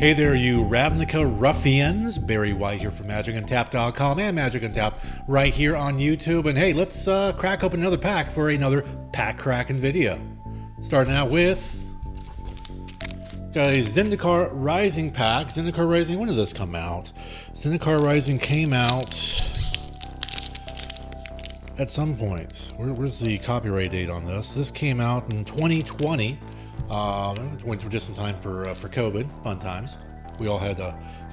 Hey there, you Ravnica ruffians. Barry White here from MagicUntapped.com and Magic Untapped right here on YouTube. And hey, let's crack open another pack for another pack cracking video. Starting out with got a Zendikar Rising pack. Zendikar Rising, when did this come out? Zendikar Rising came out at some point. Where's the copyright date on this? This came out in 2020. Went through just in time for COVID. Fun times. We all had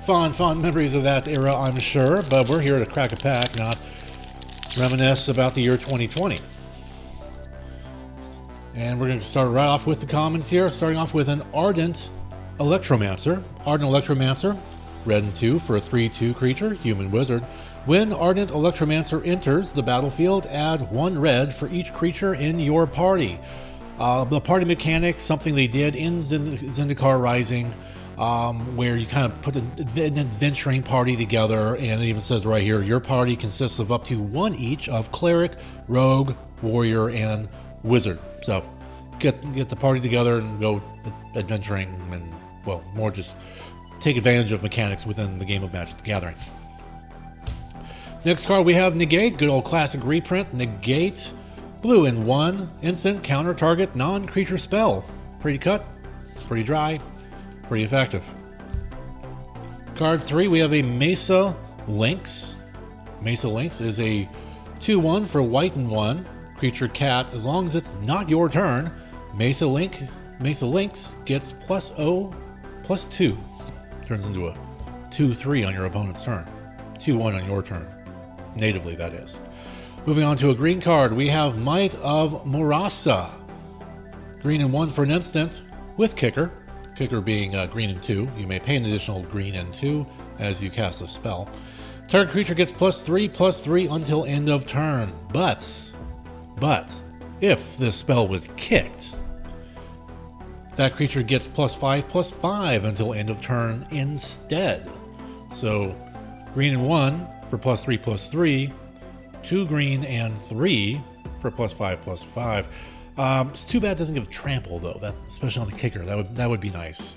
fond memories of that era, I'm sure. But we're here to crack a pack, not reminisce about the year 2020. And we're going to start right off with the commons here. Starting off with an Ardent Electromancer. Ardent Electromancer, red and 2 for a 3/2 creature, human wizard. When Ardent Electromancer enters the battlefield, add 1 red for each creature in your party. The party mechanics, something they did in Zendikar Rising, where you kind of put an adventuring party together, and it even says right here, your party consists of up to 1 each of Cleric, Rogue, Warrior, and Wizard. So get the party together and go adventuring, and well, more just take advantage of mechanics within the game of Magic the Gathering. Next card we have Negate, good old classic reprint. Negate. Blue and 1, instant, counter target, non-creature spell. Pretty cut, pretty dry, pretty effective. Card 3, we have a Mesa Lynx. Mesa Lynx is a 2/1 for white and 1, creature cat. As long as it's not your turn, Mesa Lynx gets +0/+2. Turns into a 2/3 on your opponent's turn. 2/1 on your turn. Natively, that is. Moving on to a green card, we have Might of Murasa. Green and 1 for an instant with Kicker. Kicker being green and 2. You may pay an additional green and 2 as you cast a spell. Target creature gets +3/+3 until end of turn. But, if this spell was kicked, that creature gets +5/+5 until end of turn instead. So, green and 1 for +3/+3. 2 green and 3 for +5/+5. It's too bad it doesn't give trample though. That, especially on the kicker, that would be nice.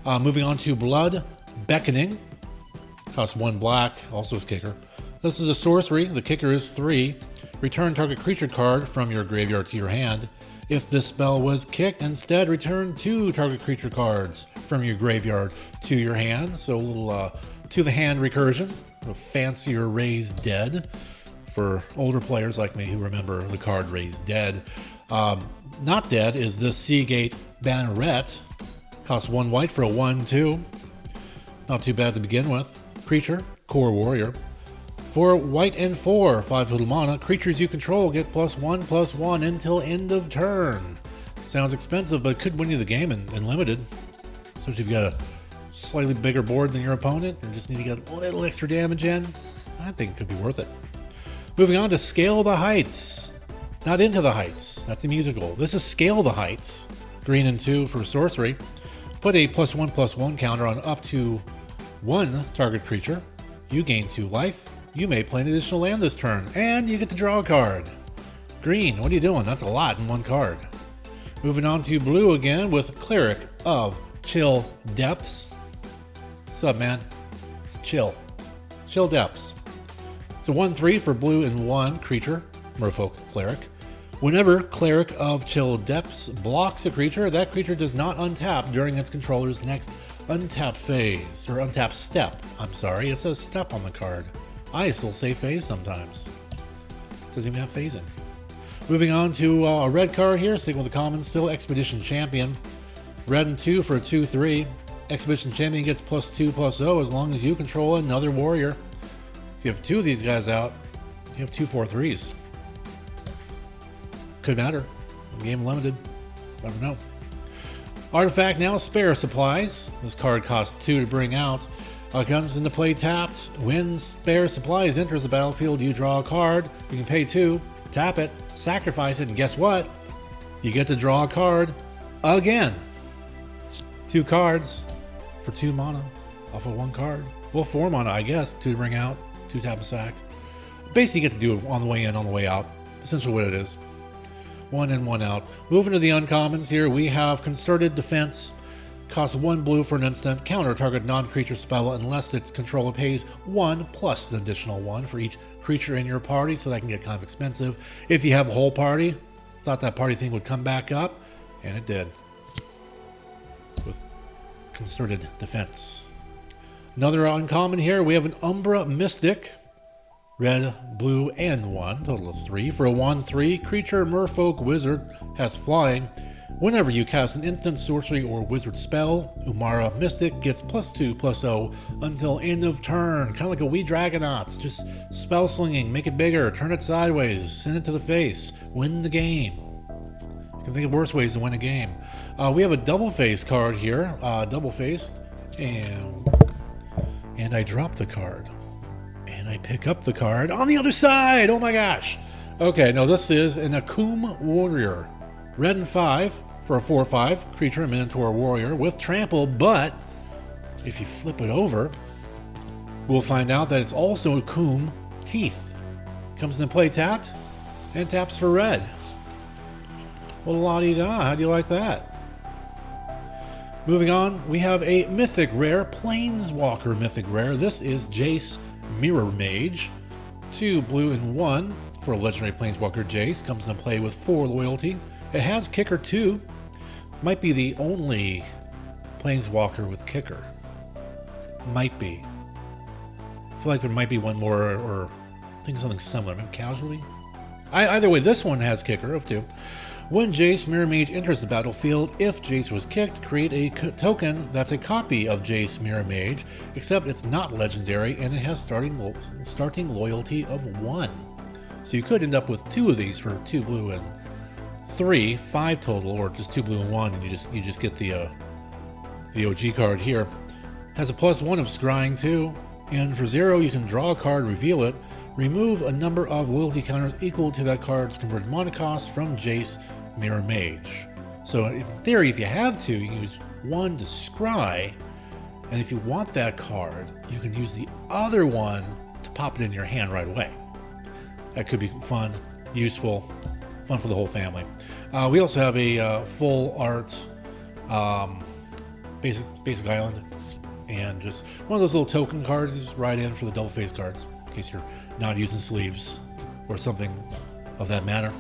Moving on to Blood Beckoning. Costs 1 black, also is kicker. This is a sorcery. The kicker is 3. Return target creature card from your graveyard to your hand. If this spell was kicked, instead return 2 target creature cards from your graveyard to your hand. So a little to the hand recursion, a fancier Raised Dead. For older players like me who remember the card Raised Dead. Not dead is this Seagate Banneret. Costs 1 white for a 1/2. Not too bad to begin with. Creature, Core Warrior. For white and 4, 5 little mana, creatures you control get +1/+1 until end of turn. Sounds expensive, but could win you the game in limited. So if you've got a slightly bigger board than your opponent, and just need to get a little extra damage in, I think it could be worth it. Moving on to Scale the Heights. Not Into the Heights. That's a musical. This is Scale the Heights. Green and 2 for sorcery. Put a +1/+1 counter on up to 1 target creature. You gain 2 life. You may play an additional land this turn. And you get to draw a card. Green, what are you doing? That's a lot in 1 card. Moving on to blue again with Cleric of Chill Depths. What's up, man? It's chill. Chill Depths. It's a 1/3 for blue and 1 creature, Merfolk Cleric. Whenever Cleric of Chill Depths blocks a creature, that creature does not untap during its controller's next untap phase, or untap step. I'm sorry, it says step on the card. I still say phase sometimes. Doesn't even have phase in. Moving on to a red card here, sticking with the commons still, Expedition Champion. Red and 2 for a 2/3. Expedition Champion gets +2/+0 as long as you control another warrior. You have 2 of these guys out, you have 2 4/3s. Could matter. Game limited. Never know. Artifact now, Spare Supplies. This card costs 2 to bring out. Comes into play tapped. When Spare Supplies enters the battlefield, you draw a card. You can pay 2, tap it, sacrifice it, and guess what? You get to draw a card again. 2 cards for 2 mana off of 1 card. Well, 4 mana, I guess, 2 to bring out. 2 tap a sack. Basically, you get to do it on the way in, on the way out. Essentially what it is. 1 in, 1 out. Moving to the uncommons here, we have Concerted Defense. Costs 1 blue for an instant. Counter target non-creature spell unless its controller pays 1 plus an additional 1 for each creature in your party, so that can get kind of expensive. If you have a whole party, thought that party thing would come back up, and it did. With concerted defense. Another uncommon here, we have an Umbra Mystic. Red, blue, and 1, total of 3. For a 1/3, creature, merfolk, wizard, has flying. Whenever you cast an instant, sorcery, or wizard spell, Umbra Mystic gets +2/+0 until end of turn. Kind of like a wee Dragonauts. Just spell slinging, make it bigger, turn it sideways, send it to the face, win the game. You can think of worse ways to win a game. We have a double-faced card here. Double-faced. And I drop the card. And I pick up the card on the other side. Oh my gosh. Okay, no, this is an Akum Warrior. Red and 5 for a 4/5 creature, Minotaur Warrior with trample, but if you flip it over, we'll find out that it's also Akum Teeth. Comes into play tapped, and taps for red. Well, la-di-da, how do you like that? Moving on, we have a Mythic Rare, Planeswalker Mythic Rare. This is Jace Mirror Mage. 2 blue and 1 for a legendary Planeswalker Jace. Comes into play with 4 loyalty. It has kicker 2. Might be the only Planeswalker with kicker. Might be. I feel like there might be one more, or I think something similar. Maybe Casualty? Either way, this one has kicker of 2. When Jace Mirror Mage enters the battlefield, if Jace was kicked, create a token that's a copy of Jace Mirror Mage, except it's not legendary and it has starting loyalty of 1. So you could end up with 2 of these for 2 blue and 3, 5 total, or just 2 blue and 1, and you just get the OG card here. Has a +1 of scrying too, and for 0 you can draw a card, reveal it, remove a number of loyalty counters equal to that card's converted mana cost from Jace Mirror Mage. So in theory, if you have to, you can use 1 to scry, and if you want that card, you can use the other one to pop it in your hand right away. That could be fun, useful, fun for the whole family. We also have a full art basic island, and just one of those little token cards just right in for the double face cards, in case you're not using sleeves or something of that matter.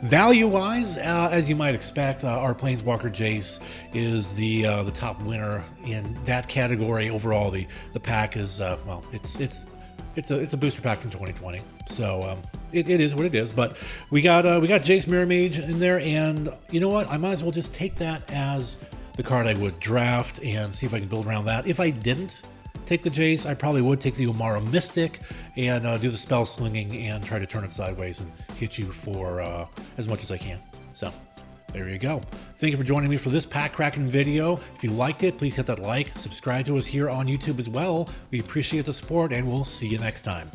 Value-wise, as you might expect, our Planeswalker Jace is the top winner in that category. Overall, the pack is well, it's a booster pack from 2020, so it is what it is. But we got Jace Mirror Mage in there, and you know what? I might as well just take that as the card I would draft and see if I can build around that. If I didn't take the Jace, I probably would take the Umbra Mystic and do the spell slinging and try to turn it sideways and hit you for as much as I can. So there you go. Thank you for joining me for this pack cracking video. If you liked it, please hit that like, subscribe to us here on YouTube as well. We appreciate the support, and we'll see you next time.